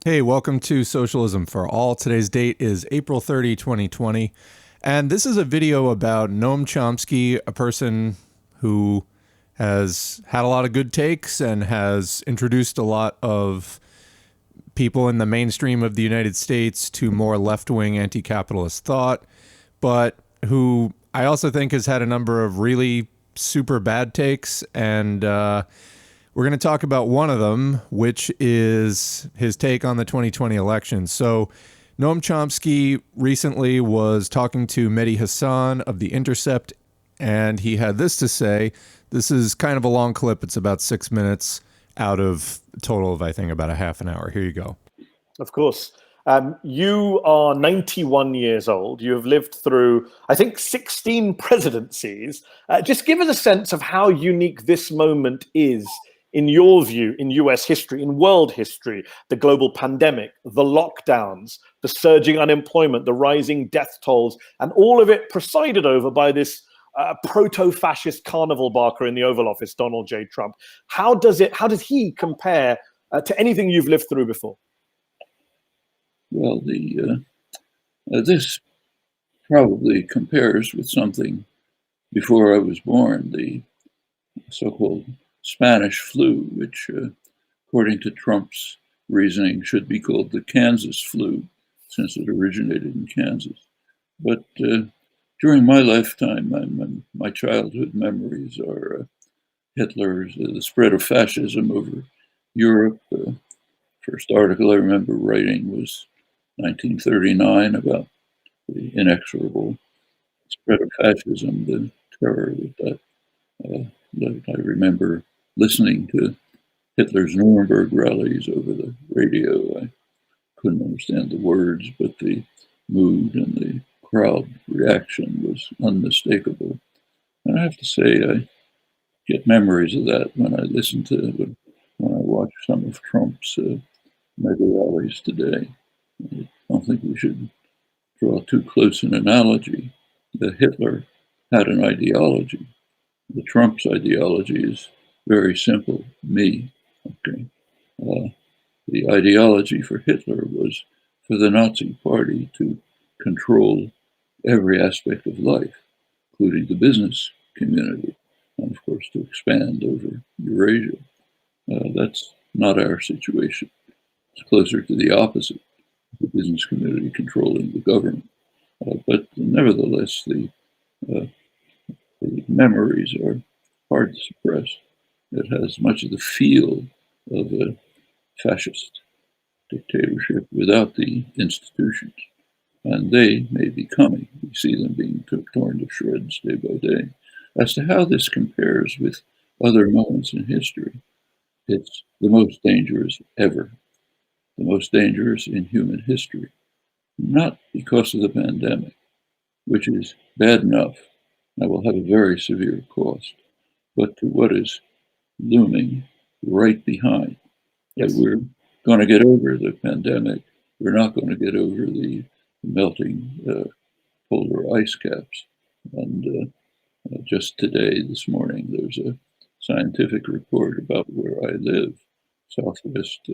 Hey, welcome to Socialism for All. Today's date is April 30, 2020. And this is a video about Noam Chomsky, a person who has had a lot of good takes and has introduced a lot of people in the mainstream of the United States to more left-wing anti-capitalist thought, but who I also think has had a number of really super bad takes. And we're going to talk about one of them, which is his take on the 2020 election. So Noam Chomsky recently was talking to Mehdi Hasan of The Intercept, and he had this to say. This is kind of a long clip. It's about 6 minutes out of a total of, I think, about a half an hour. Here you go. Of course. You are 91 years old. You have lived through, I think, 16 presidencies. Just give us a sense of how unique this moment is in your view, in US history, in world history, the global pandemic, the lockdowns, the surging unemployment, the rising death tolls, and all of it presided over by this proto-fascist carnival barker in the Oval Office, Donald J. Trump. How does he compare to anything you've lived through before? Well, this probably compares with something before I was born, the so-called Spanish flu, which, according to Trump's reasoning, should be called the Kansas flu, since it originated in Kansas. But during my lifetime, my childhood memories are Hitler's, the spread of fascism over Europe. First article I remember writing was 1939 about the inexorable spread of fascism, the terror that I remember listening to Hitler's Nuremberg rallies over the radio. I couldn't understand the words, but the mood and the crowd reaction was unmistakable. And I have to say, I get memories of that when I listen to when I watch some of Trump's mega rallies today. I don't think we should draw too close an analogy. Hitler had an ideology. The Trump's ideology is very simple, me. Okay. The ideology for Hitler was for the Nazi Party to control every aspect of life, including the business community, and of course to expand over Eurasia. That's not our situation. It's closer to the opposite, the business community controlling the government. But nevertheless, the memories are hard to suppress. It has much of the feel of a fascist dictatorship without the institutions. And they may be coming. We see them being torn to shreds day by day. As to how this compares with other moments in history, it's the most dangerous ever, the most dangerous in human history. Not because of the pandemic, which is bad enough and will have a very severe cost, but to what is looming right behind. Yes. That we're going to get over the pandemic. We're not going to get over the melting polar ice caps. And just today, this morning, there's a scientific report about where I live, southwest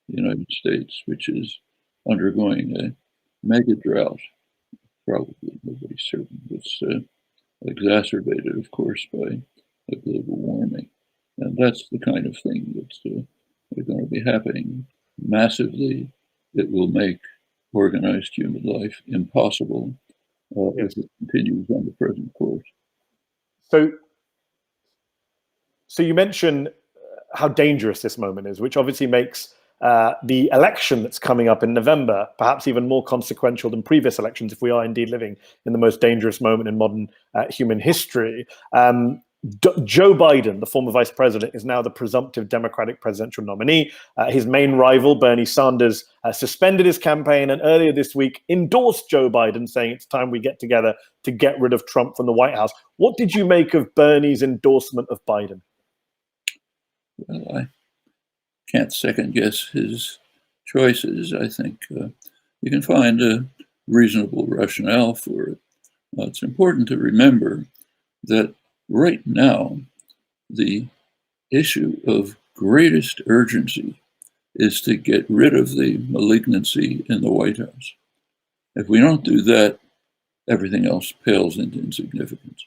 United States, which is undergoing a mega drought. Probably nobody's certain. It's exacerbated, of course, by global warming. And that's the kind of thing that's going to be happening massively. It will make organized human life impossible if it continues on the present course. So you mentioned how dangerous this moment is, which obviously makes the election that's coming up in November perhaps even more consequential than previous elections if we are indeed living in the most dangerous moment in modern human history. Joe Biden, the former vice president, is now the presumptive Democratic presidential nominee. His main rival, Bernie Sanders, suspended his campaign and earlier this week endorsed Joe Biden, saying it's time we get together to get rid of Trump from the White House. What did you make of Bernie's endorsement of Biden? Well, I can't second guess his choices. I think you can find a reasonable rationale for it. It's important to remember that right now, the issue of greatest urgency is to get rid of the malignancy in the White House. If we don't do that, everything else pales into insignificance.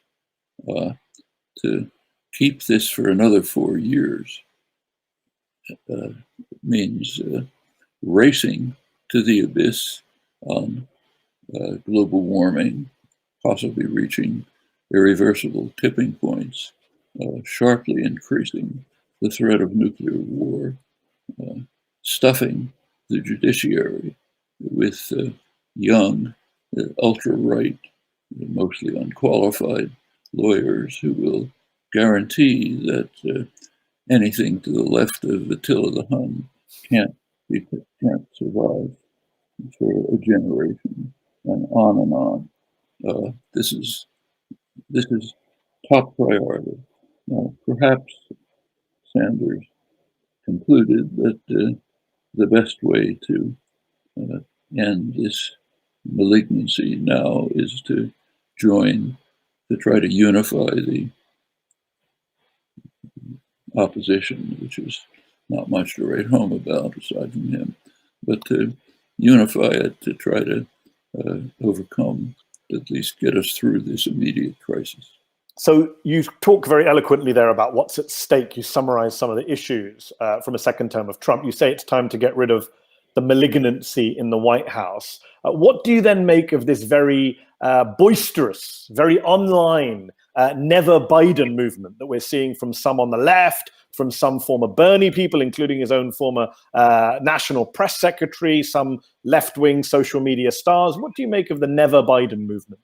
To keep this for another 4 years means racing to the abyss on global warming, possibly reaching irreversible tipping points, sharply increasing the threat of nuclear war, stuffing the judiciary with young, ultra-right, mostly unqualified lawyers who will guarantee that anything to the left of Attila the Hun can't survive for a generation, and on and on. This is top priority. Now, perhaps Sanders concluded that the best way to end this malignancy now is to try to unify the opposition, which is not much to write home about aside from him, but to unify it to try to overcome, at least get us through this immediate crisis. So you talk very eloquently there about what's at stake. You summarize some of the issues from a second term of Trump. You say it's time to get rid of the malignancy in the White House. What do you then make of this very boisterous, very online, never Biden movement that we're seeing from some on the left, from some former Bernie people, including his own former national press secretary, some left-wing social media stars? What do you make of the never Biden movement?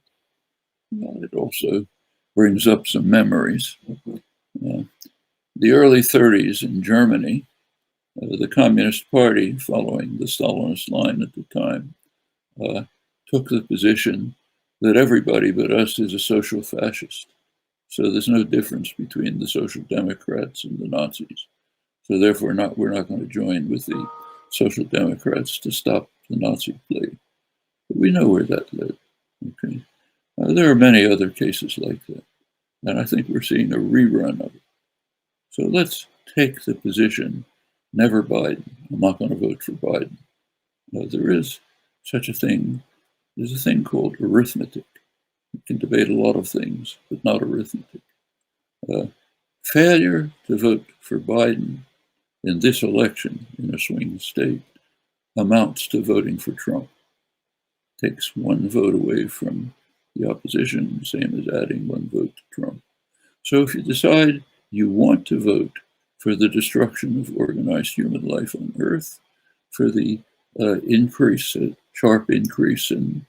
Well, it also brings up some memories. The early 30s in Germany, the Communist Party, following the Stalinist line at the time, took the position that everybody but us is a social fascist. So there's no difference between the Social Democrats and the Nazis. So therefore, we're not going to join with the Social Democrats to stop the Nazi plague. But we know where that led. Okay. There are many other cases like that, and I think we're seeing a rerun of it. So let's take the position, never Biden. I'm not going to vote for Biden. There is such a thing. There's a thing called arithmetic. You can debate a lot of things, but not arithmetic. Failure to vote for Biden in this election in a swing state amounts to voting for Trump. Takes one vote away from the opposition, same as adding one vote to Trump. So if you decide you want to vote for the destruction of organized human life on Earth, for the sharp increase in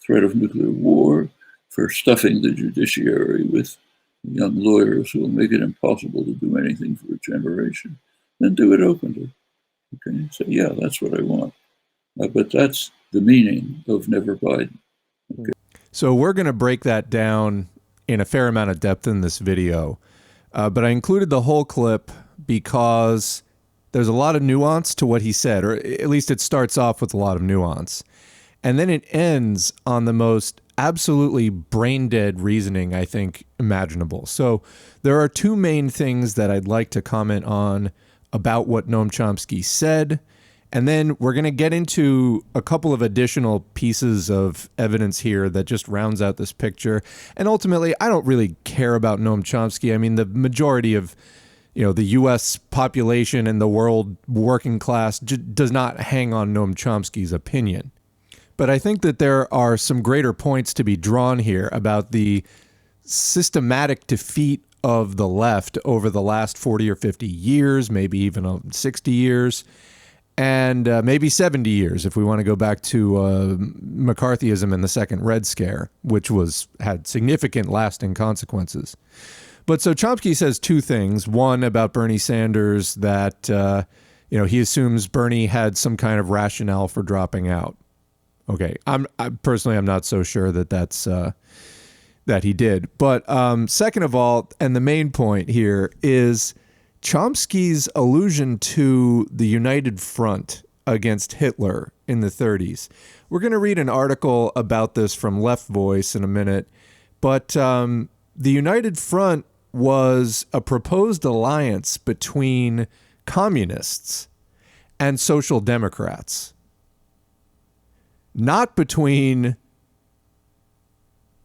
threat of nuclear war, for stuffing the judiciary with young lawyers who will make it impossible to do anything for a generation, then do it openly. Okay, so yeah, that's what I want. But that's the meaning of never Biden. Okay. So we're going to break that down in a fair amount of depth in this video. But I included the whole clip because there's a lot of nuance to what he said, or at least it starts off with a lot of nuance. And then it ends on the most absolutely brain-dead reasoning, I think, imaginable. So there are two main things that I'd like to comment on about what Noam Chomsky said. And then we're going to get into a couple of additional pieces of evidence here that just rounds out this picture. And ultimately, I don't really care about Noam Chomsky. I mean, the majority of, the U.S. population and the world working class does not hang on Noam Chomsky's opinion. But I think that there are some greater points to be drawn here about the systematic defeat of the left over the last 40 or 50 years, maybe even 60 years. And maybe 70 years if we want to go back to McCarthyism and the Second Red Scare, which had significant lasting consequences. But so Chomsky says two things. One, about Bernie Sanders, that he assumes Bernie had some kind of rationale for dropping out. Okay, I'm personally not so sure that's that he did. But second of all, and the main point here is Chomsky's allusion to the United Front against Hitler in the 30s. We're going to read an article about this from Left Voice in a minute, but the United Front was a proposed alliance between communists and social democrats, not between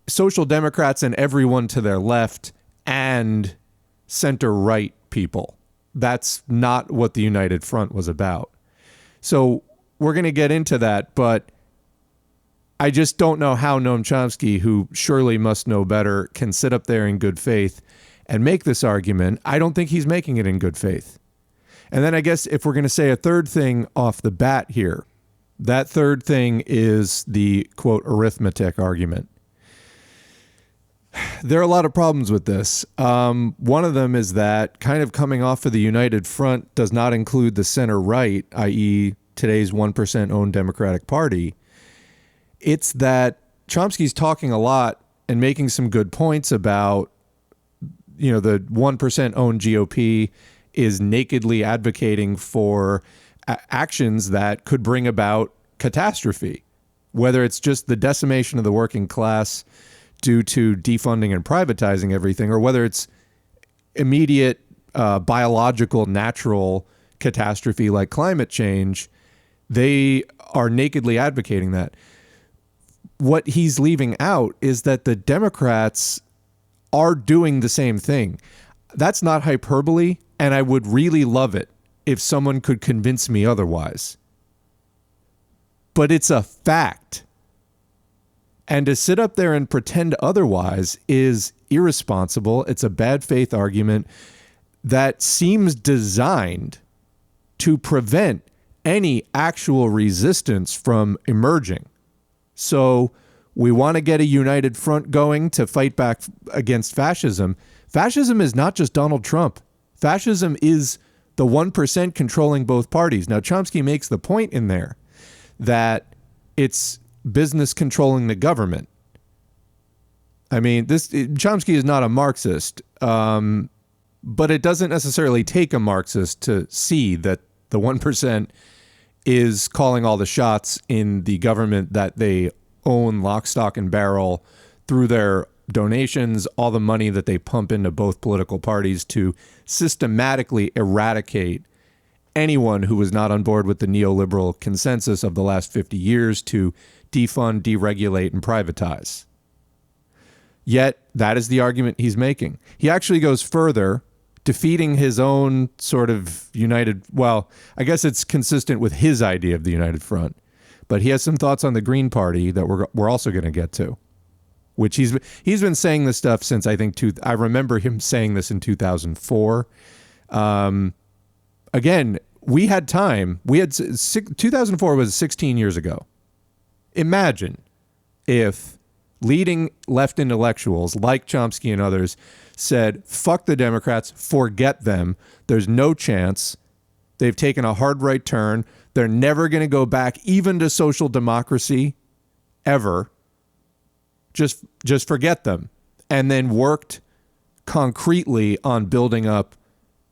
social democrats and everyone to their left and center-right people. That's not what the United Front was about. So we're going to get into that, but I just don't know how Noam Chomsky, who surely must know better, can sit up there in good faith and make this argument. I don't think he's making it in good faith. And then I guess if we're going to say a third thing off the bat here, that third thing is the, quote, arithmetic argument. There are a lot of problems with this. One of them is that kind of coming off of the United Front does not include the center-right, i.e. today's 1% owned Democratic Party. It's that Chomsky's talking a lot and making some good points about, you know, the 1% owned GOP is nakedly advocating for actions that could bring about catastrophe, whether it's just the decimation of the working class due to defunding and privatizing everything, or whether it's immediate biological, natural catastrophe like climate change. They are nakedly advocating that. What he's leaving out is that the Democrats are doing the same thing. That's not hyperbole, and I would really love it if someone could convince me otherwise. But it's a fact. And to sit up there and pretend otherwise is irresponsible. It's a bad faith argument that seems designed to prevent any actual resistance from emerging. So we want to get a united front going to fight back against fascism. Fascism is not just Donald Trump. Fascism is the 1% controlling both parties. Now, Chomsky makes the point in there that it's business controlling the government. I mean, Chomsky is not a Marxist, but it doesn't necessarily take a Marxist to see that the 1% is calling all the shots in the government that they own lock, stock, and barrel through their donations, all the money that they pump into both political parties to systematically eradicate anyone who was not on board with the neoliberal consensus of the last 50 years to defund, deregulate, and privatize. Yet, that is the argument he's making. He actually goes further, defeating his own sort of united, well, I guess it's consistent with his idea of the United Front. But he has some thoughts on the Green Party that we're also going to get to, which he's been saying this stuff since, I think, I remember him saying this in 2004. Again, we had time. 2004 was 16 years ago. Imagine if leading left intellectuals like Chomsky and others said, fuck the Democrats, forget them. There's no chance. They've taken a hard right turn. They're never going to go back even to social democracy, ever. Just forget them. And then worked concretely on building up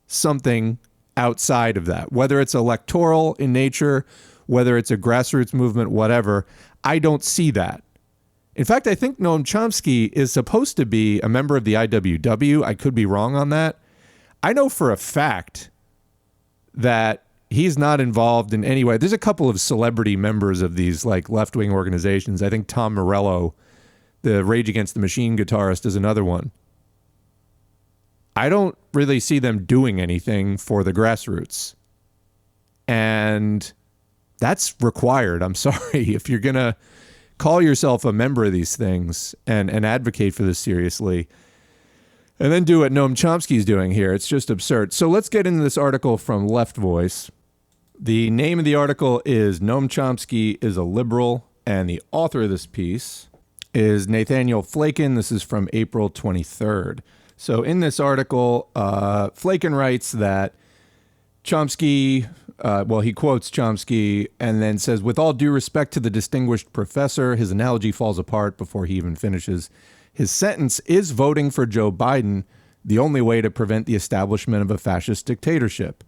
something outside of that, whether it's electoral in nature, whether it's a grassroots movement, whatever. I don't see that. In fact, I think Noam Chomsky is supposed to be a member of the IWW. I could be wrong on that. I know for a fact that he's not involved in any way. There's a couple of celebrity members of these like left-wing organizations. I think Tom Morello, the Rage Against the Machine guitarist, is another one. I don't really see them doing anything for the grassroots. And that's required. I'm sorry. If you're going to call yourself a member of these things and advocate for this seriously, and then do what Noam Chomsky is doing here, it's just absurd. So let's get into this article from Left Voice. The name of the article is Noam Chomsky is a Liberal, and the author of this piece is Nathaniel Flaken. This is from April 23rd. So in this article, Flaken writes that Chomsky, he quotes Chomsky and then says, with all due respect to the distinguished professor, his analogy falls apart before he even finishes his sentence. Is voting for Joe Biden the only way to prevent the establishment of a fascist dictatorship?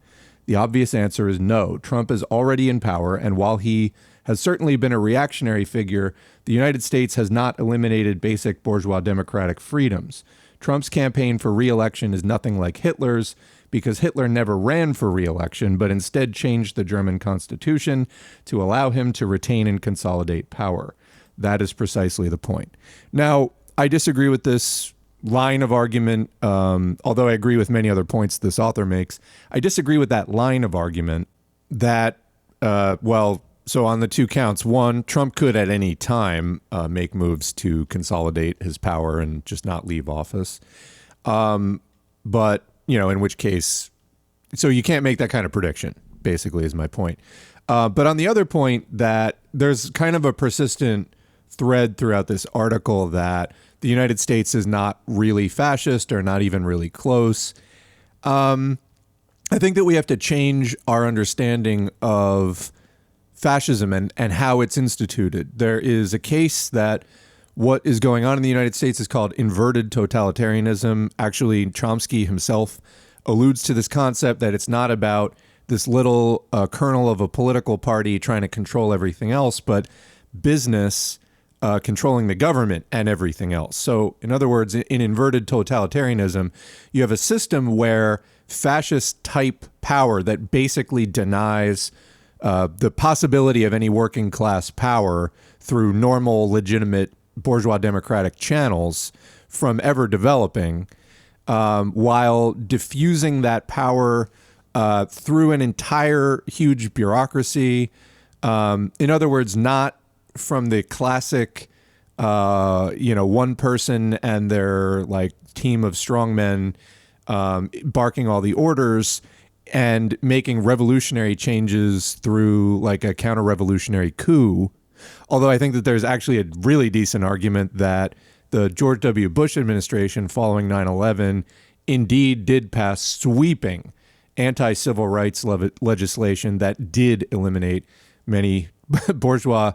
The obvious answer is no. Trump is already in power, and while he has certainly been a reactionary figure, the United States has not eliminated basic bourgeois democratic freedoms. Trump's campaign for re-election is nothing like Hitler's. because Hitler never ran for re-election, but instead changed the German constitution to allow him to retain and consolidate power. That is precisely the point. Now, I disagree with this line of argument, although I agree with many other points this author makes. I disagree with that line of argument that, so on the two counts, one, Trump could at any time make moves to consolidate his power and just not leave office. But, in which case, so you can't make that kind of prediction, basically, is my point. But on the other point, that there's kind of a persistent thread throughout this article that the United States is not really fascist or not even really close. I think that we have to change our understanding of fascism and how it's instituted. There is a case that what is going on in the United States is called inverted totalitarianism. Actually, Chomsky himself alludes to this concept that it's not about this little kernel of a political party trying to control everything else, but business controlling the government and everything else. So, in other words, in inverted totalitarianism, you have a system where fascist type power that basically denies the possibility of any working class power through normal, legitimate bourgeois democratic channels from ever developing, while diffusing that power through an entire huge bureaucracy. In other words, not from the classic, one person and their team of strongmen barking all the orders and making revolutionary changes through a counter-revolutionary coup. Although I think that there's actually a really decent argument that the George W. Bush administration following 9/11 indeed did pass sweeping anti-civil rights legislation that did eliminate many bourgeois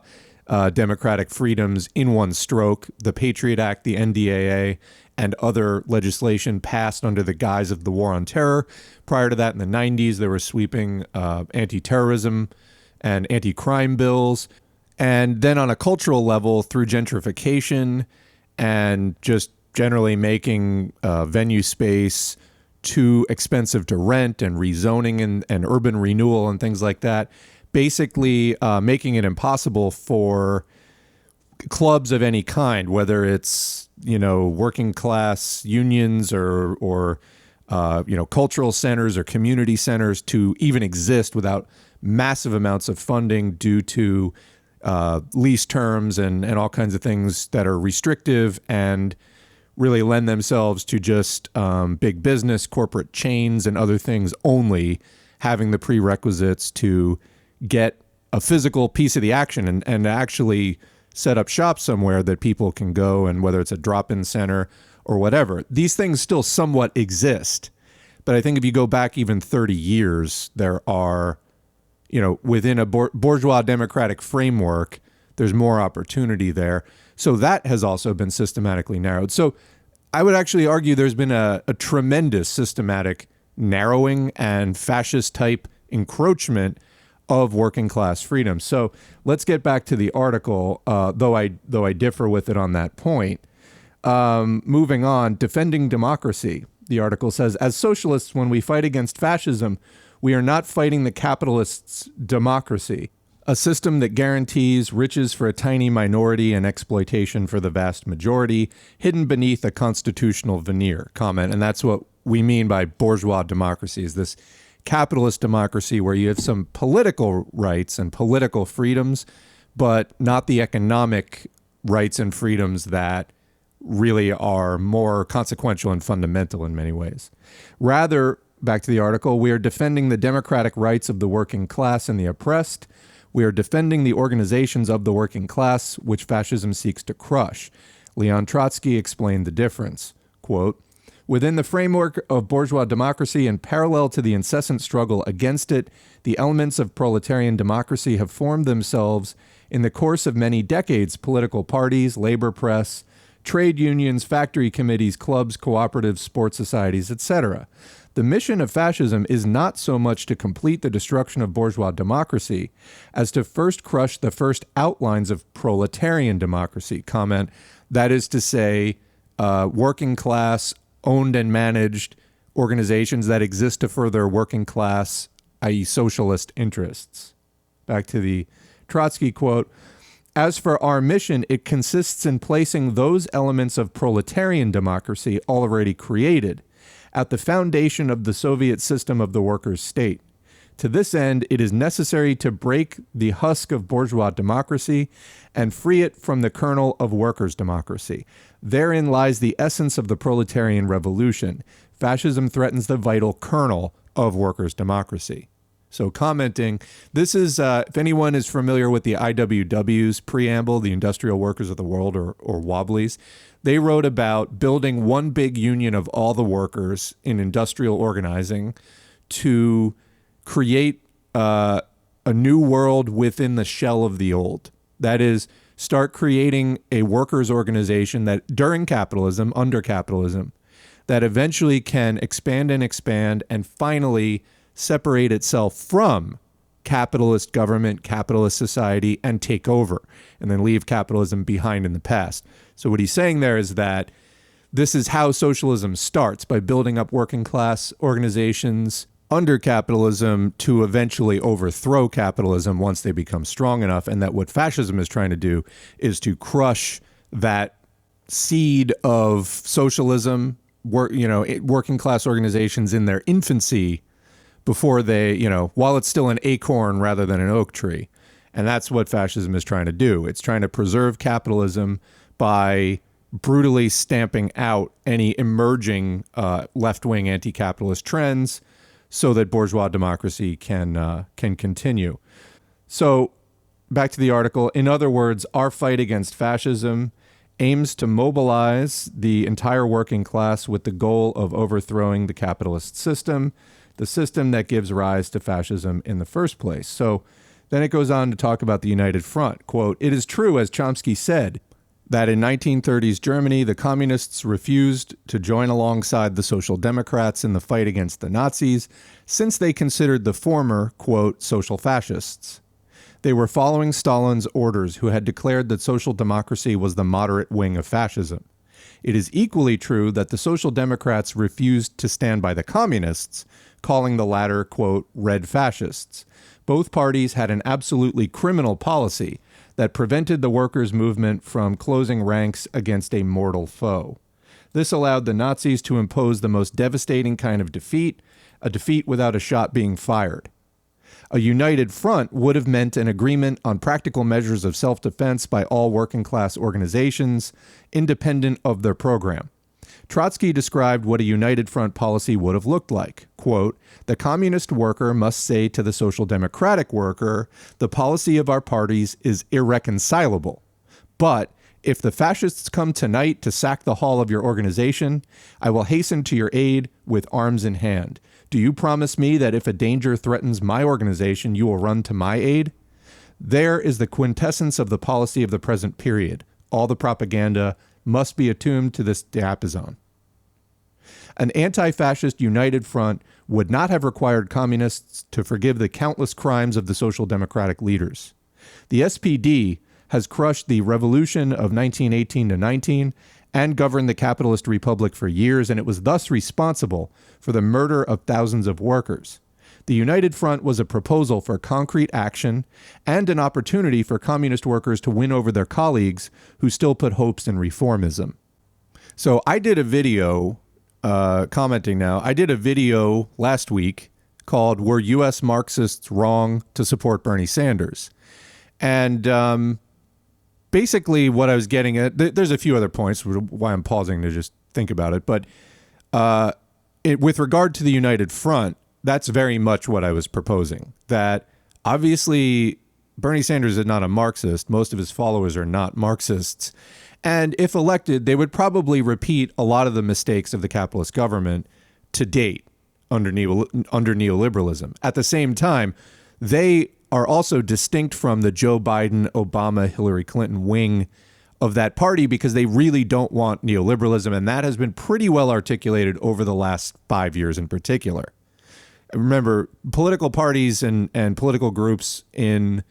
democratic freedoms in one stroke. The Patriot Act, the NDAA, and other legislation passed under the guise of the War on Terror. Prior to that, in the 90s, there were sweeping anti-terrorism and anti-crime bills. And then on a cultural level, through gentrification and just generally making venue space too expensive to rent and rezoning and urban renewal and things like that, basically making it impossible for clubs of any kind, whether it's, working class unions or cultural centers or community centers, to even exist without massive amounts of funding due to lease terms and all kinds of things that are restrictive and really lend themselves to just big business, corporate chains, and other things only having the prerequisites to get a physical piece of the action and actually set up shop somewhere that people can go, and whether it's a drop-in center or whatever. These things still somewhat exist. But I think if you go back even 30 years, there are, within a bourgeois democratic framework, there's more opportunity there. So that has also been systematically narrowed. So I would actually argue there's been a tremendous systematic narrowing and fascist type encroachment of working class freedom. So let's get back to the article, though I differ with it on that point. Moving on, defending democracy. The article says, as socialists, when we fight against fascism, we are not fighting the capitalists' democracy, a system that guarantees riches for a tiny minority and exploitation for the vast majority, hidden beneath a constitutional veneer. Comment, and that's what we mean by bourgeois democracy, is this capitalist democracy where you have some political rights and political freedoms, but not the economic rights and freedoms that really are more consequential and fundamental in many ways. Rather, back to the article, we are defending the democratic rights of the working class and the oppressed. We are defending the organizations of the working class, which fascism seeks to crush. Leon Trotsky explained the difference. Quote, within the framework of bourgeois democracy and parallel to the incessant struggle against it, the elements of proletarian democracy have formed themselves in the course of many decades: political parties, labor press, trade unions, factory committees, clubs, cooperatives, sports societies, etc. The mission of fascism is not so much to complete the destruction of bourgeois democracy as to first crush the first outlines of proletarian democracy. Comment, that is to say, working class, owned and managed organizations that exist to further working class, i.e. socialist interests. Back to the Trotsky quote. As for our mission, it consists in placing those elements of proletarian democracy already created at the foundation of the Soviet system of the workers' state. To this end, it is necessary to break the husk of bourgeois democracy and free it from the kernel of workers' democracy. Therein lies the essence of the proletarian revolution. Fascism threatens the vital kernel of workers' democracy. So commenting, this is, if anyone is familiar with the IWW's preamble, the Industrial Workers of the World, or Wobblies, they wrote about building one big union of all the workers in industrial organizing to create a new world within the shell of the old. That is, start creating a workers' organization that during capitalism, under capitalism, that eventually can expand and finally separate itself from capitalist government, capitalist society, and take over, and then leave capitalism behind in the past. So what he's saying there is that this is how socialism starts, by building up working class organizations under capitalism to eventually overthrow capitalism once they become strong enough, and that what fascism is trying to do is to crush that seed of socialism, working class organizations in their infancy, before they, while it's still an acorn rather than an oak tree. And that's what fascism is trying to do. It's trying to preserve capitalism by brutally stamping out any emerging left-wing anti-capitalist trends so that bourgeois democracy can continue. So back to the article. In other words, our fight against fascism aims to mobilize the entire working class with the goal of overthrowing the capitalist system, the system that gives rise to fascism in the first place. So then it goes on to talk about the United Front. Quote, it is true, as Chomsky said, that in 1930s Germany, the communists refused to join alongside the Social Democrats in the fight against the Nazis, since they considered the former, quote, social fascists. They were following Stalin's orders, who had declared that social democracy was the moderate wing of fascism. It is equally true that the Social Democrats refused to stand by the communists, calling the latter, quote, red fascists. Both parties had an absolutely criminal policy that prevented the workers' movement from closing ranks against a mortal foe. This allowed the Nazis to impose the most devastating kind of defeat, a defeat without a shot being fired. A united front would have meant an agreement on practical measures of self-defense by all working-class organizations, independent of their program. Trotsky described what a united front policy would have looked like. Quote, the communist worker must say to the social democratic worker, the policy of our parties is irreconcilable. But if the fascists come tonight to sack the hall of your organization, I will hasten to your aid with arms in hand. Do you promise me that if a danger threatens my organization, you will run to my aid? There is the quintessence of the policy of the present period. All the propaganda must be attuned to this diapason. An anti-fascist united front would not have required communists to forgive the countless crimes of the social democratic leaders. The SPD has crushed the revolution of 1918 to 19 and governed the capitalist republic for years, and it was thus responsible for the murder of thousands of workers. The United Front was a proposal for concrete action and an opportunity for communist workers to win over their colleagues who still put hopes in reformism. So I did a video, commenting now, I did a video last week called Were U.S. Marxists Wrong to Support Bernie Sanders? And basically what I was getting at, there's a few other points why I'm pausing to just think about it, but with regard to the United Front, that's very much what I was proposing, that obviously Bernie Sanders is not a Marxist. Most of his followers are not Marxists. And if elected, they would probably repeat a lot of the mistakes of the capitalist government to date under neoliberalism. At the same time, they are also distinct from the Joe Biden, Obama, Hillary Clinton wing of that party because they really don't want neoliberalism. And that has been pretty well articulated over the last 5 years in particular. Remember, political parties and political groups in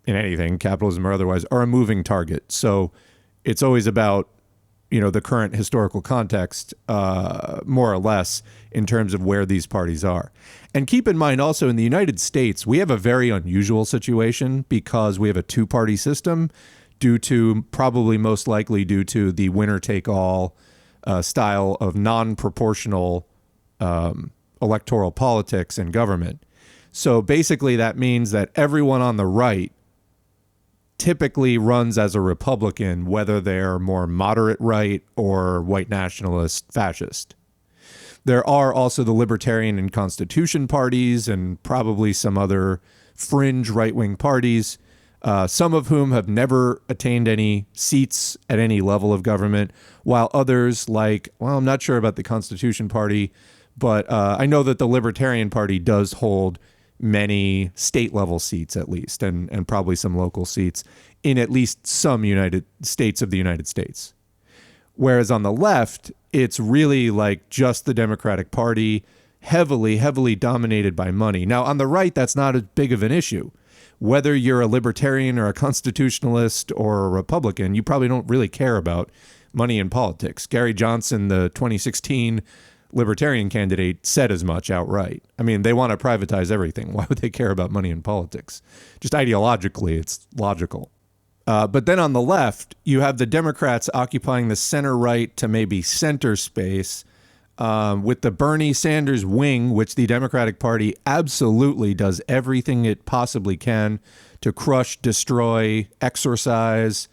anything, capitalism or otherwise, are a moving target. So it's always about the current historical context, more or less, in terms of where these parties are. And keep in mind also, in the United States, we have a very unusual situation because we have a two-party system probably most likely due to the winner-take-all style of non-proportional electoral politics in government. So basically that means that everyone on the right typically runs as a Republican, whether they're more moderate right or white nationalist fascist. There are also the Libertarian and Constitution parties and probably some other fringe right-wing parties, some of whom have never attained any seats at any level of government, while others I'm not sure about the Constitution Party, but I know that the Libertarian Party does hold many state-level seats at least, and probably some local seats in at least some United States of the United States. Whereas on the left, it's really just the Democratic Party, heavily, heavily dominated by money. Now, on the right, that's not as big of an issue. Whether you're a libertarian or a constitutionalist or a Republican, you probably don't really care about money in politics. Gary Johnson, the 2016 Libertarian candidate, said as much outright. I mean, they want to privatize everything. Why would they care about money in politics? Just ideologically, it's logical. But then on the left, you have the Democrats occupying the center right to maybe center space, with the Bernie Sanders wing, which the Democratic Party absolutely does everything it possibly can to crush, destroy, exorcise,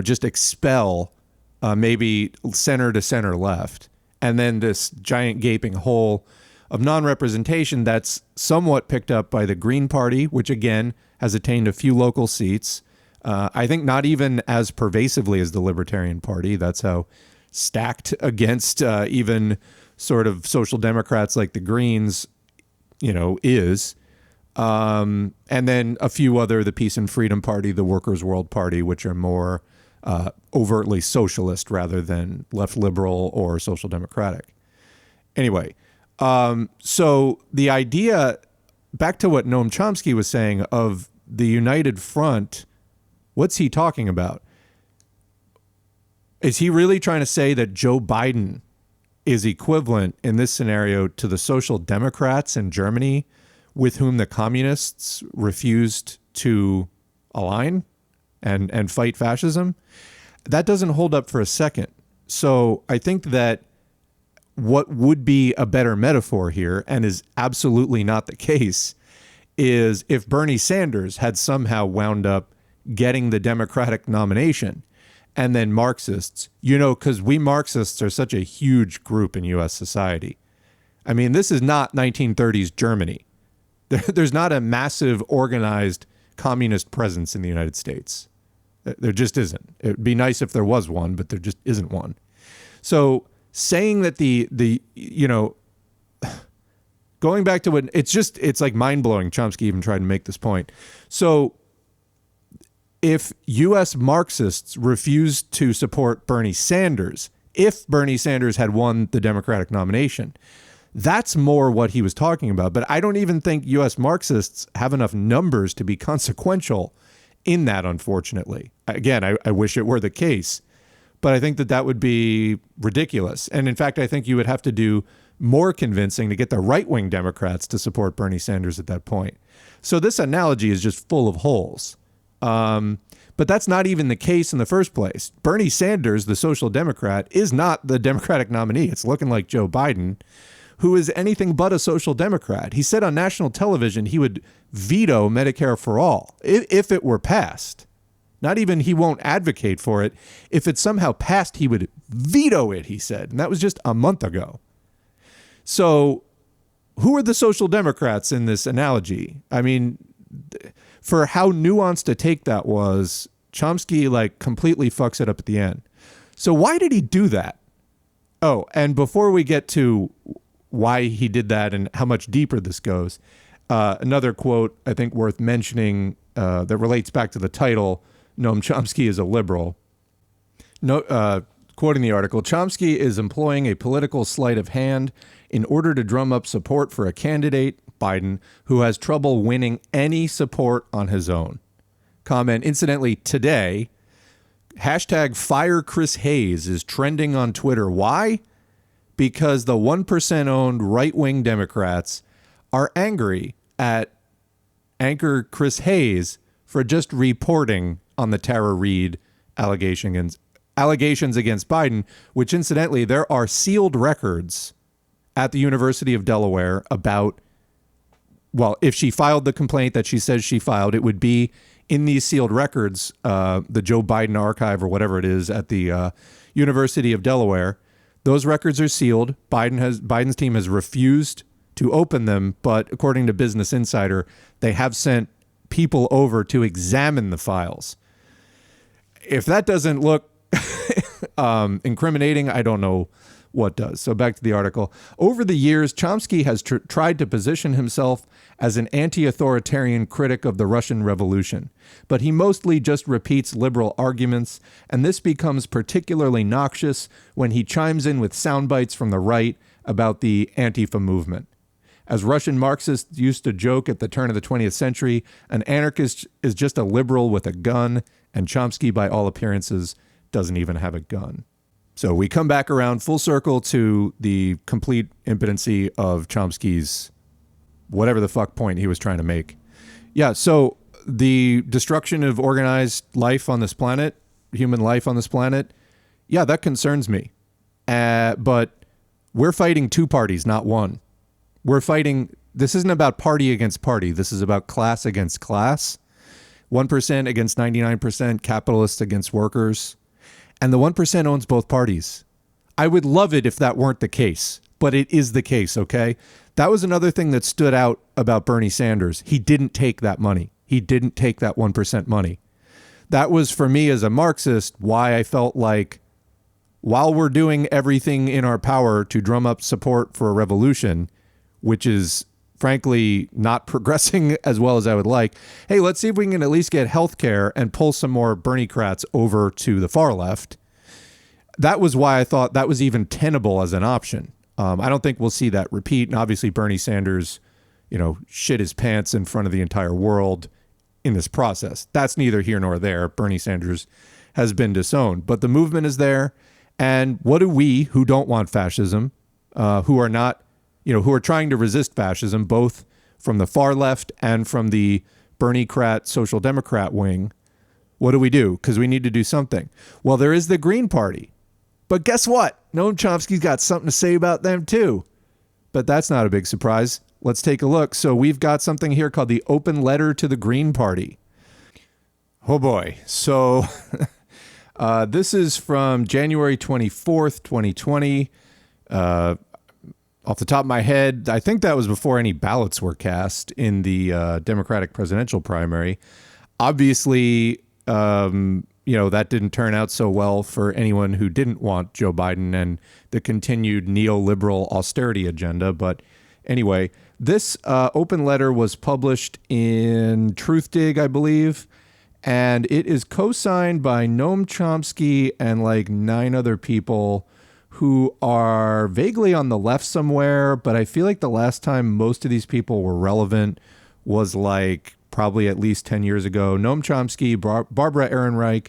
just expel, maybe center to center left. And then this giant gaping hole of non-representation that's somewhat picked up by the Green Party, which again has attained a few local seats. I think not even as pervasively as the Libertarian Party. That's how stacked against even sort of social democrats like the Greens, is. And then a few other, the Peace and Freedom Party, the Workers' World Party, which are more overtly socialist rather than left liberal or social democratic. Anyway, so the idea, back to what Noam Chomsky was saying of the United Front, what's he talking about? Is he really trying to say that Joe Biden is equivalent in this scenario to the Social Democrats in Germany with whom the communists refused to align and fight fascism? That doesn't hold up for a second. So I think that what would be a better metaphor here, and is absolutely not the case, is if Bernie Sanders had somehow wound up getting the Democratic nomination, and then Marxists, because we Marxists are such a huge group in U.S. society. I mean, this is not 1930s Germany. There's not a massive organized communist presence in the United States. There just isn't. It would be nice if there was one, but there just isn't one. So saying that going back to what, it's like mind-blowing. Chomsky even tried to make this point. So if U.S. Marxists refused to support Bernie Sanders, if Bernie Sanders had won the Democratic nomination, that's more what he was talking about. But I don't even think U.S. Marxists have enough numbers to be consequential in that, unfortunately. Again, I wish it were the case, but I think that would be ridiculous. And in fact, I think you would have to do more convincing to get the right-wing Democrats to support Bernie Sanders at that point. So this analogy is just full of holes. But that's not even the case in the first place. Bernie Sanders, the social democrat, is not the Democratic nominee. It's looking like Joe Biden, who is anything but a social democrat. He said on national television he would veto Medicare for all if it were passed. Not even he won't advocate for it. If it somehow passed, he would veto it, he said. And that was just a month ago. So who are the social democrats in this analogy? I mean, for how nuanced a take that was, Chomsky completely fucks it up at the end. So why did he do that? Oh, and before we get to why he did that and how much deeper this goes, another quote I think worth mentioning that relates back to the title, Noam Chomsky is a liberal. Quoting the article, Chomsky is employing a political sleight of hand in order to drum up support for a candidate, Biden, who has trouble winning any support on his own. Comment, incidentally, today, Hashtag Fire Chris Hayes is trending on Twitter. Why? Because the 1% owned right-wing Democrats are angry at anchor Chris Hayes for just reporting on the Tara Reade allegations against Biden, which incidentally, there are sealed records at the University of Delaware about, well, if she filed the complaint that she says she filed, it would be in these sealed records, the Joe Biden archive or whatever it is at the University of Delaware. Those records are sealed. Biden's team has refused to open them, but according to Business Insider, they have sent people over to examine the files. If that doesn't look incriminating, I don't know what does. So back to the article. Over the years, Chomsky has tried to position himself as an anti-authoritarian critic of the Russian Revolution, but he mostly just repeats liberal arguments, and this becomes particularly noxious when he chimes in with sound bites from the right about the Antifa movement. As Russian Marxists used to joke at the turn of the 20th century, an anarchist is just a liberal with a gun, and Chomsky, by all appearances, doesn't even have a gun. So we come back around full circle to the complete impotency of Chomsky's whatever the fuck point he was trying to make. Yeah, so the destruction of organized life on this planet, human life on this planet, yeah, that concerns me. But we're fighting two parties, not one. We're fighting, this isn't about party against party. This is about class against class. 1% against 99%, capitalists against workers. And the 1% owns both parties. I would love it if that weren't the case, but it is the case, okay? That was another thing that stood out about Bernie Sanders. He didn't take that money. He didn't take that 1% money. That was, for me as a Marxist, why I felt like while we're doing everything in our power to drum up support for a revolution, which is frankly not progressing as well as I would like, hey, let's see if we can at least get healthcare and pull some more Bernie-crats over to the far left. That was why I thought that was even tenable as an option. I don't think we'll see that repeat. And obviously Bernie Sanders, shit his pants in front of the entire world in this process. That's neither here nor there. Bernie Sanders has been disowned, but the movement is there. And what do we, who don't want fascism, who are not, who are trying to resist fascism, both from the far left and from the Bernie-crat social democrat wing, what do we do? Because we need to do something. Well, there is the Green Party. But guess what? Noam Chomsky's got something to say about them too. But that's not a big surprise. Let's take a look. So we've got something here called the Open Letter to the Green Party. Oh boy. So this is from January 24th, 2020. Off the top of my head, I think that was before any ballots were cast in the Democratic presidential primary. Obviously, that didn't turn out so well for anyone who didn't want Joe Biden and the continued neoliberal austerity agenda. But anyway, this open letter was published in Truthdig, I believe, and it is co-signed by Noam Chomsky and like 9 other people who are vaguely on the left somewhere, but I feel like the last time most of these people were relevant was like probably at least 10 years ago. Noam Chomsky, Barbara Ehrenreich,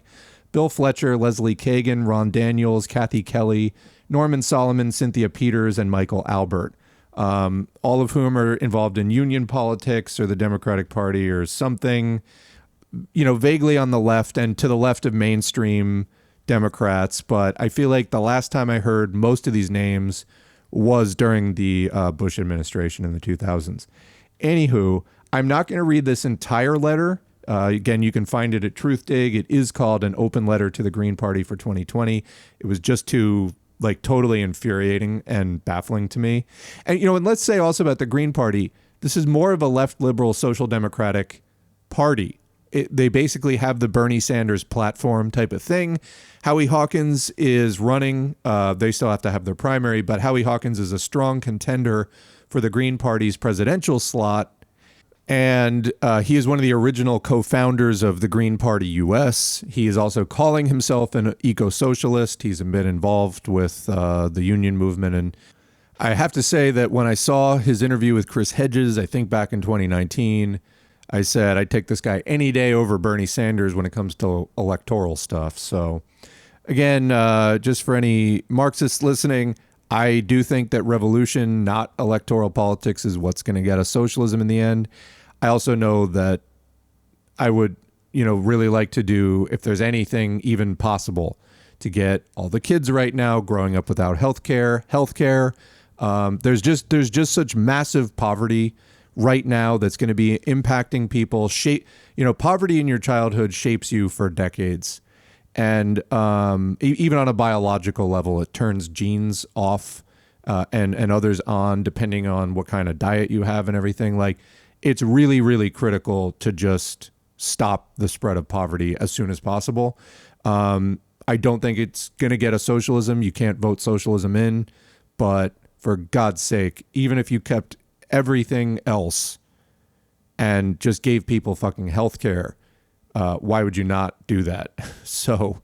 Bill Fletcher, Leslie Kagan, Ron Daniels, Kathy Kelly, Norman Solomon, Cynthia Peters, and Michael Albert, all of whom are involved in union politics or the Democratic Party or something, vaguely on the left and to the left of mainstream Democrats. But I feel like the last time I heard most of these names was during the Bush administration in the 2000s. Anywho, I'm not going to read this entire letter. Again, you can find it at Truthdig. It is called An Open Letter to the Green Party for 2020. It was just too totally infuriating and baffling to me. And, and let's say also about the Green Party, this is more of a left liberal social democratic party. They basically have the Bernie Sanders platform type of thing. Howie Hawkins is running. They still have to have their primary, but Howie Hawkins is a strong contender for the Green Party's presidential slot. And he is one of the original co-founders of the Green Party US. He is also calling himself an eco-socialist. He's been involved with the union movement. And I have to say that when I saw his interview with Chris Hedges, I think back in 2019, I said I'd take this guy any day over Bernie Sanders when it comes to electoral stuff. So again, just for any Marxists listening, I do think that revolution, not electoral politics, is what's going to get us socialism in the end. I also know that I would, really like to do, if there's anything even possible, to get all the kids right now growing up without healthcare. There's just such massive poverty right now that's going to be impacting people. Poverty in your childhood shapes you for decades. And even on a biological level, it turns genes off and others on, depending on what kind of diet you have and everything. Like, it's really, really critical to just stop the spread of poverty as soon as possible. I don't think it's going to get a socialism. You can't vote socialism in. But for God's sake, even if you kept everything else and just gave people fucking health care, why would you not do that? So,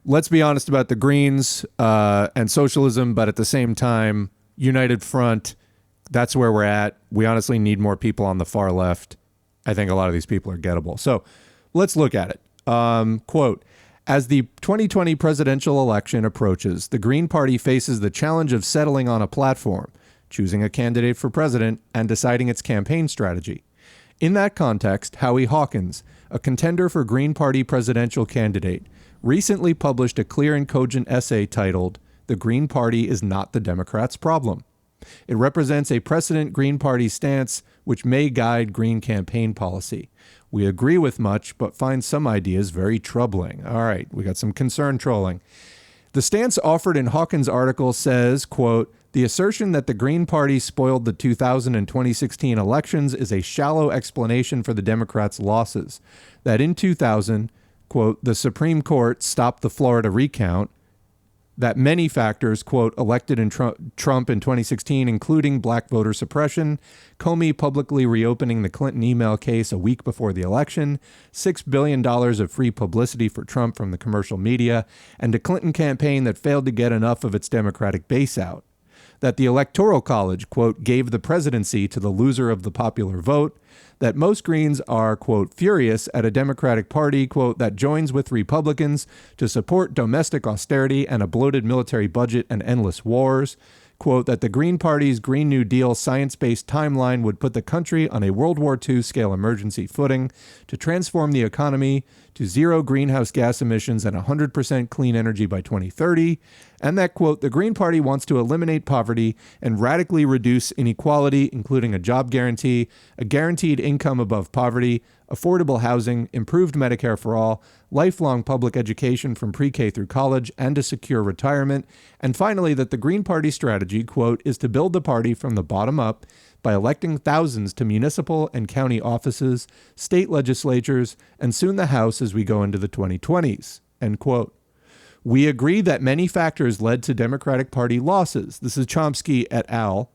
let's be honest about the Greens and socialism, but at the same time, United Front, that's where we're at. We honestly need more people on the far left. I think a lot of these people are gettable. So let's look at it. Quote, as the 2020 presidential election approaches, the Green Party faces the challenge of settling on a platform, choosing a candidate for president, and deciding its campaign strategy. In that context, Howie Hawkins, a contender for Green Party presidential candidate, recently published a clear and cogent essay titled, "The Green Party is Not the Democrats' Problem." It represents a precedent Green Party stance which may guide Green campaign policy. We agree with much, but find some ideas very troubling. All right, we got some concern trolling. The stance offered in Hawkins' article says, quote, the assertion that the Green Party spoiled the 2000 and 2016 elections is a shallow explanation for the Democrats' losses. That in 2000, quote, the Supreme Court stopped the Florida recount, that many factors, quote, elected in Trump in 2016, including black voter suppression, Comey publicly reopening the Clinton email case a week before the election, $6 billion of free publicity for Trump from the commercial media, and a Clinton campaign that failed to get enough of its Democratic base out. That the Electoral College, quote, gave the presidency to the loser of the popular vote, that most Greens are, quote, furious at a Democratic Party, quote, that joins with Republicans to support domestic austerity and a bloated military budget and endless wars, quote, that the Green Party's Green New Deal science-based timeline would put the country on a World War II scale emergency footing to transform the economy to zero greenhouse gas emissions and 100% clean energy by 2030, and that, quote, the Green Party wants to eliminate poverty and radically reduce inequality, including a job guarantee, a guaranteed income above poverty, affordable housing, improved Medicare for all, lifelong public education from pre-K through college, and a secure retirement. And finally, that the Green Party strategy, quote, is to build the party from the bottom up by electing thousands to municipal and county offices, state legislatures, and soon the House as we go into the 2020s, end quote. We agree that many factors led to Democratic Party losses. This is Chomsky et al.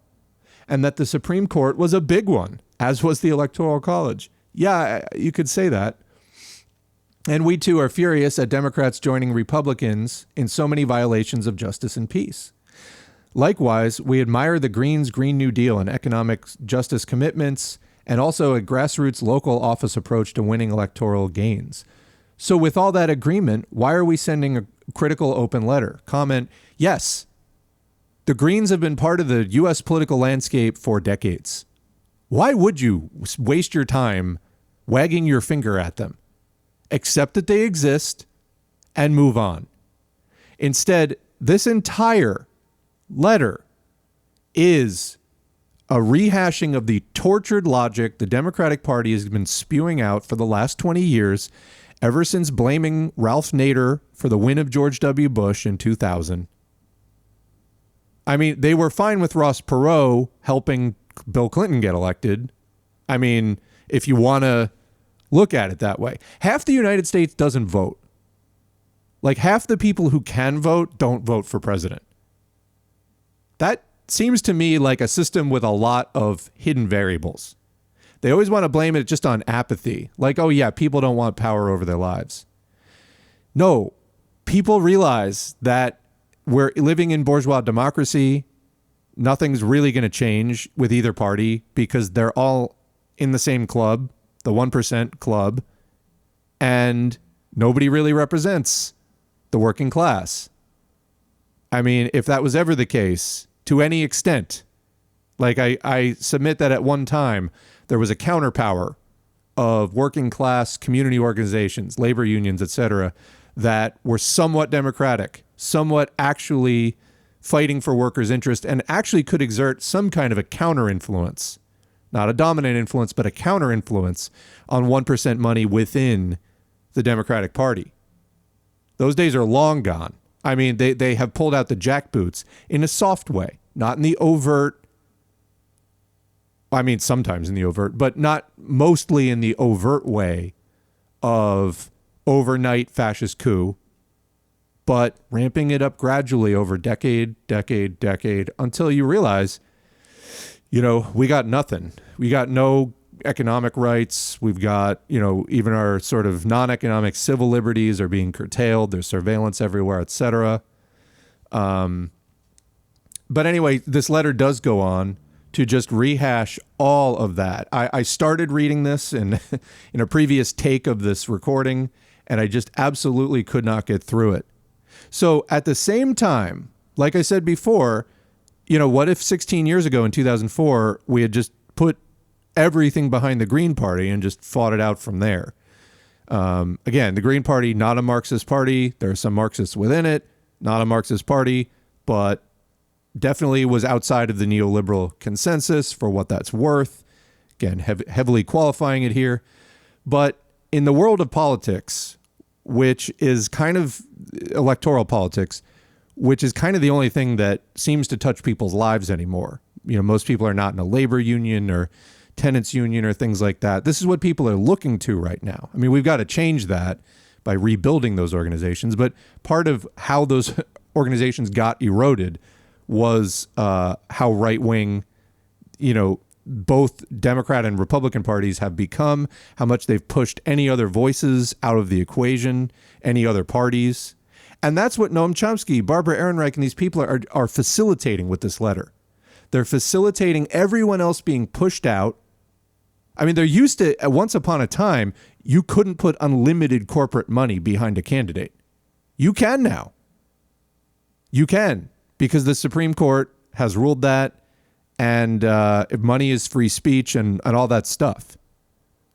And that the Supreme Court was a big one, as was the Electoral College. Yeah, you could say that. And we too are furious at Democrats joining Republicans in so many violations of justice and peace. Likewise, we admire the Greens' Green New Deal and economic justice commitments, and also a grassroots local office approach to winning electoral gains. So with all that agreement, why are we sending a critical open letter? Comment, yes, the Greens have been part of the U.S. political landscape for decades. Why would you waste your time wagging your finger at them? Accept that they exist and move on. Instead, this entire letter is a rehashing of the tortured logic the Democratic Party has been spewing out for the last 20 years, ever since blaming Ralph Nader for the win of George W. Bush in 2000. I mean, they were fine with Ross Perot helping Bill Clinton get elected. I mean, if you want to look at it that way. Half the United States doesn't vote. Like, half the people who can vote don't vote for president. That seems to me like a system with a lot of hidden variables. They always want to blame it just on apathy. Like, oh yeah, people don't want power over their lives. No, people realize that we're living in bourgeois democracy. Nothing's really going to change with either party because they're all in the same club. the 1% club, and nobody really represents the working class. I mean, if that was ever the case, to any extent, like I submit that at one time, there was a counterpower of working class community organizations, labor unions, etc., that were somewhat democratic, somewhat actually fighting for workers' interest, and actually could exert some kind of a counter influence, not a dominant influence, but a counter influence on 1% money within the Democratic Party. Those days are long gone. I mean, they have pulled out the jackboots in a soft way, not in the overt. I mean, sometimes in the overt, but not mostly in the overt way of overnight fascist coup, but ramping it up gradually over decade, until you realize, we got nothing. We got no economic rights. We've got, even our sort of non-economic civil liberties are being curtailed. There's surveillance everywhere, etc. But anyway, this letter does go on to just rehash all of that. I started reading this in a previous take of this recording, and I just absolutely could not get through it. So at the same time, like I said before, what if 16 years ago in 2004, we had just put everything behind the Green Party and just fought it out from there? Again, the Green Party, not a Marxist party. There are some Marxists within it, not a Marxist party, but definitely was outside of the neoliberal consensus for what that's worth. Again, heavily qualifying it here. But in the world of politics, which is kind of electoral politics, which is kind of the only thing that seems to touch people's lives anymore. Most people are not in a labor union or tenants union or things like that. This is what people are looking to right now. I mean, we've got to change that by rebuilding those organizations. But part of how those organizations got eroded was how right-wing, both Democrat and Republican parties have become, how much they've pushed any other voices out of the equation, any other parties. And that's what Noam Chomsky, Barbara Ehrenreich, and these people are facilitating with this letter. They're facilitating everyone else being pushed out. I mean, they're used to, once upon a time, you couldn't put unlimited corporate money behind a candidate. You can now. You can, because the Supreme Court has ruled that, and money is free speech and all that stuff.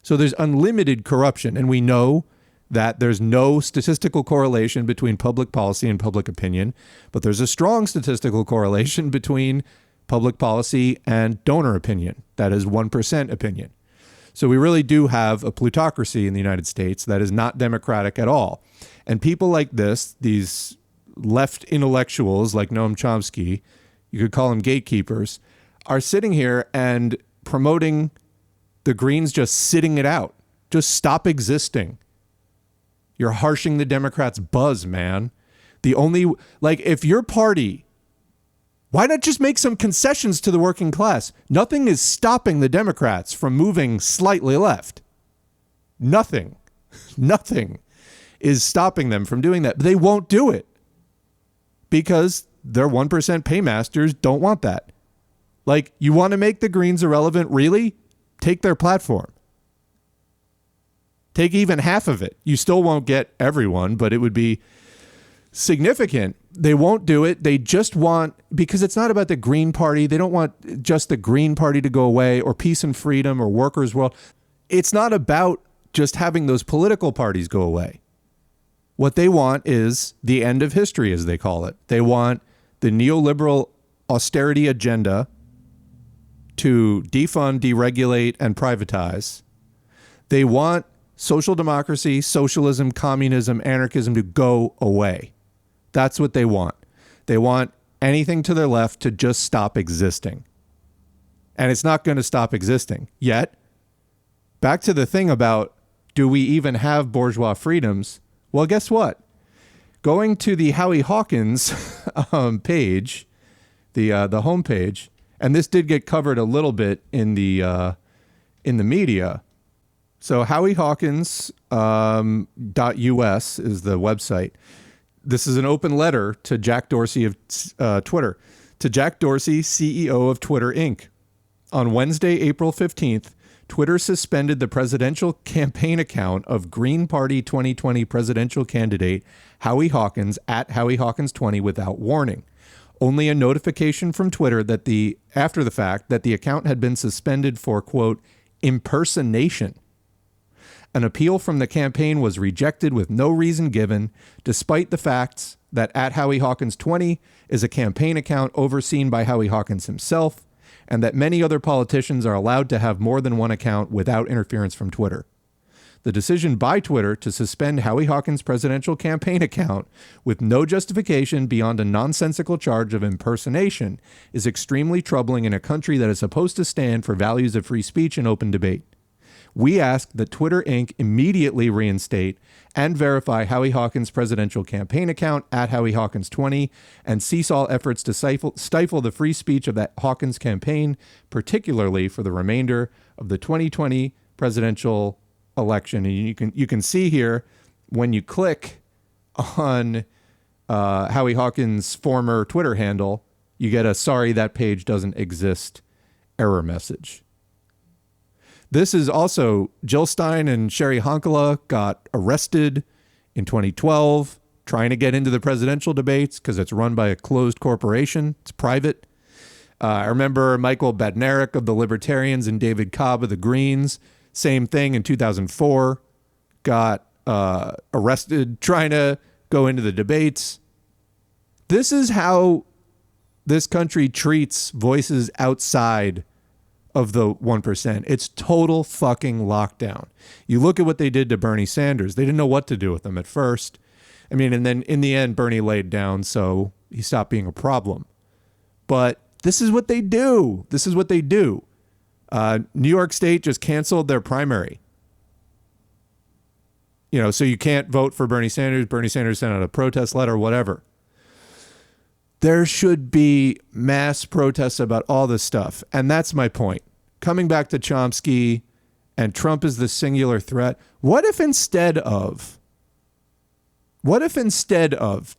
So there's unlimited corruption, and we know that there's no statistical correlation between public policy and public opinion, but there's a strong statistical correlation between public policy and donor opinion. That is 1% opinion. So we really do have a plutocracy in the United States that is not democratic at all. And people like this, these left intellectuals like Noam Chomsky, you could call them gatekeepers, are sitting here and promoting the Greens just sitting it out. Just stop existing. You're harshing the Democrats' buzz, man. If your party, why not just make some concessions to the working class? Nothing is stopping the Democrats from moving slightly left. Nothing is stopping them from doing that. But they won't do it because their 1% paymasters don't want that. Like, you want to make the Greens irrelevant? Really? Take their platform. Take even half of it. You still won't get everyone, but it would be significant. They won't do it. They just want, because it's not about the Green Party. They don't want just the Green Party to go away, or peace and freedom, or workers' world. It's not about just having those political parties go away. What they want is the end of history, as they call it. They want the neoliberal austerity agenda to defund, deregulate, and privatize. They want social democracy, socialism, communism, anarchism to go away. That's what they want. They want anything to their left to just stop existing. And it's not going to stop existing. Yet, back to the thing about, do we even have bourgeois freedoms? Well, guess what? Going to the Howie Hawkins page, the homepage, and this did get covered a little bit in the media. So HowieHawkins.us is the website. This is an open letter to Jack Dorsey of Twitter. To Jack Dorsey, CEO of Twitter, Inc. On Wednesday, April 15th, Twitter suspended the presidential campaign account of Green Party 2020 presidential candidate Howie Hawkins at Howie Hawkins 20 without warning. Only a notification from Twitter after the fact that the account had been suspended for, quote, impersonation. An appeal from the campaign was rejected with no reason given, despite the facts that at Howie Hawkins 20 is a campaign account overseen by Howie Hawkins himself, and that many other politicians are allowed to have more than one account without interference from Twitter. The decision by Twitter to suspend Howie Hawkins' presidential campaign account with no justification beyond a nonsensical charge of impersonation is extremely troubling in a country that is supposed to stand for values of free speech and open debate. We ask that Twitter Inc. immediately reinstate and verify Howie Hawkins' presidential campaign account at Howie Hawkins 20 and cease all efforts to stifle the free speech of that Hawkins campaign, particularly for the remainder of the 2020 presidential election. And you can see here when you click on Howie Hawkins' former Twitter handle, you get a "sorry, that page doesn't exist" error message. This is also Jill Stein and Sherry Honkala got arrested in 2012 trying to get into the presidential debates because it's run by a closed corporation. It's private. I remember Michael Badnarik of the Libertarians and David Cobb of the Greens. Same thing in 2004. Got arrested trying to go into the debates. This is how this country treats voices outside of the 1%. It's total fucking lockdown. You look at what they did to Bernie Sanders. They didn't know what to do with him at first. I mean, and then in the end, Bernie laid down, so he stopped being a problem. But this is what they do. This is what they do. New York State just canceled their primary. You know, so you can't vote for Bernie Sanders. Bernie Sanders sent out a protest letter, whatever. There should be mass protests about all this stuff. And that's my point. Coming back to Chomsky and Trump is the singular threat. What if instead of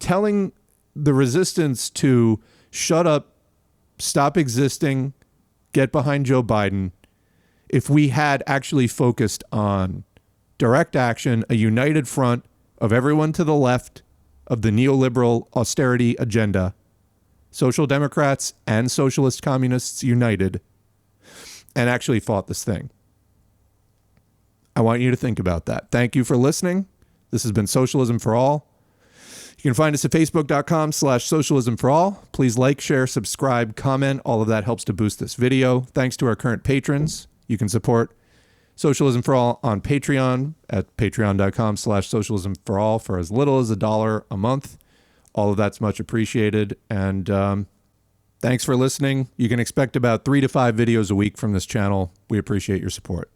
telling the resistance to shut up, stop existing, get behind Joe Biden, if we had actually focused on direct action, a united front of everyone to the left of the neoliberal austerity agenda, social democrats and socialist communists united, and actually fought this thing. I want you to think about that. Thank you for listening. This has been Socialism for All. You can find us at facebook.com/socialism for all. Please like, share, subscribe, comment. All of that helps to boost this video. Thanks to our current patrons. You can support Socialism for All on Patreon at patreon.com/socialism for all for as little as $1 a month. All of that's much appreciated. And thanks for listening. You can expect about 3 to 5 videos a week from this channel. We appreciate your support.